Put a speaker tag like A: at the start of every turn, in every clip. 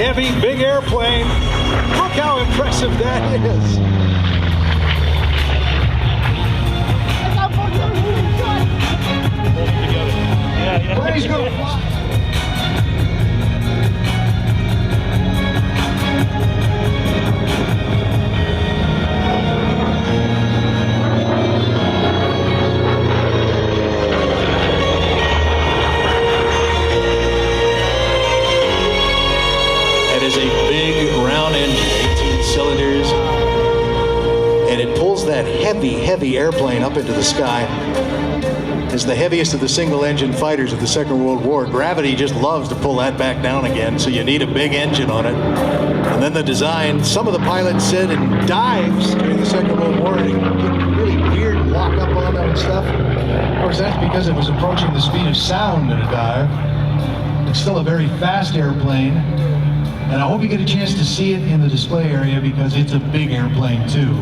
A: heavy, big airplane. Look how impressive that is. Bernie's going to fly. That is a big round engine, 18 cylinders, and it pulls that heavy airplane up into the sky. It's the heaviest of the single-engine fighters of the Second World War. Gravity just loves to pull that back down again, so you need a big engine on it. And then the design, some of the pilots said in dives during the Second World War, it get really weird and lock up on them and stuff. Of course, that's because it was approaching the speed of sound in a dive. It's still a very fast airplane, and I hope you get a chance to see it in the display area because it's a big airplane too.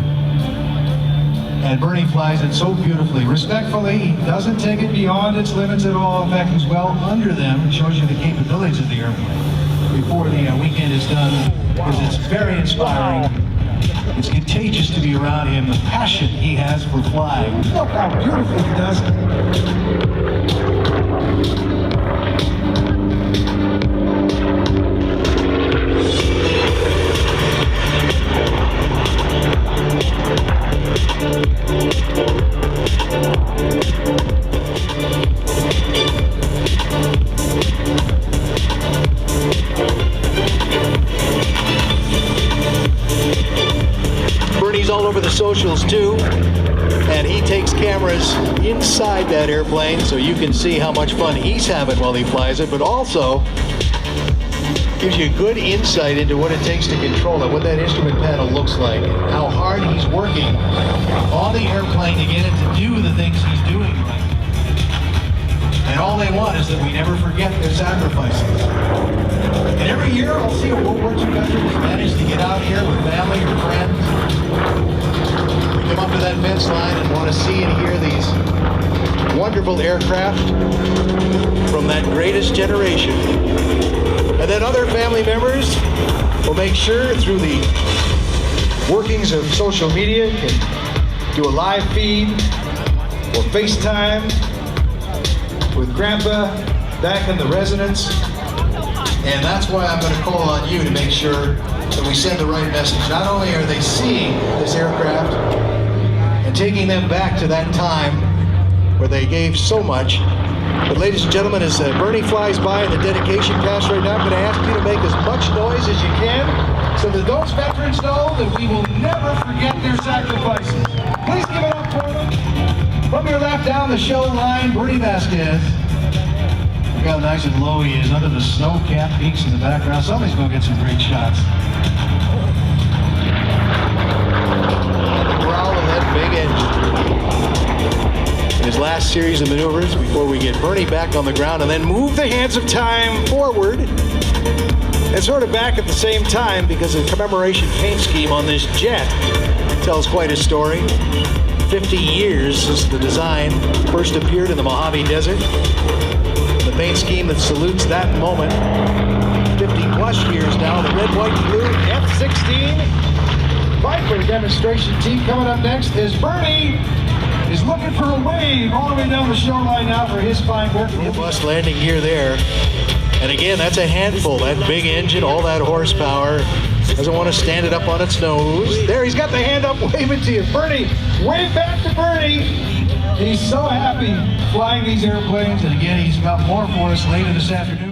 A: And Bernie flies it so beautifully. Respectfully, he doesn't take it beyond its limits at all. In fact, he's well under them. It shows you the capabilities of the airplane before the weekend is done, because it's very inspiring. It's contagious to be around him, the passion he has for flying. Look how beautifully he does it. Bernie's all over the socials too, and he takes cameras inside that airplane so you can see how much fun he's having while he flies it, but also gives you a good insight into what it takes to control it, what that instrument panel looks like, and how hard he's working on the airplane to get it to do the things he's doing. And all they want is that we never forget their sacrifices. And every year I'll see a World War II veteran who's managed to get out here with family or friends. We come up to that fence line and want to see and hear these wonderful aircraft from that greatest generation. And then other family members will make sure through the workings of social media can do a live feed or FaceTime with Grandpa back in the residence. And that's why I'm going to call on you to make sure that we send the right message. Not only are they seeing this aircraft and taking them back to that time where they gave so much, but ladies and gentlemen, as Bernie flies by in the dedication pass right now, I'm going to ask you to make as much noise as you can so that those veterans know that we will never forget their sacrifices. Please give it up for them. From your left down the show line, Bernie Vasquez. Look how nice and low he is under the snow-capped peaks in the background. Somebody's going to get some great shots. The growl of that big engine. In his last series of maneuvers before we get Bernie back on the ground and then move the hands of time forward and sort of back at the same time, because the commemoration paint scheme on this jet tells quite a story. 50 years since the design first appeared in the Mojave Desert. The paint scheme that salutes that moment. 50 plus years now, the red, white, and blue F-16 Viper demonstration team. Coming up next is Bernie is looking for a wave all the way down the show line now for his fine work. Robust landing gear there. And again, that's a handful, that big engine, all that horsepower. Doesn't want to stand it up on its nose. There, he's got the hand up waving to you. Bernie, wave back to Bernie. He's so happy flying these airplanes. And again, he's got more for us later this afternoon.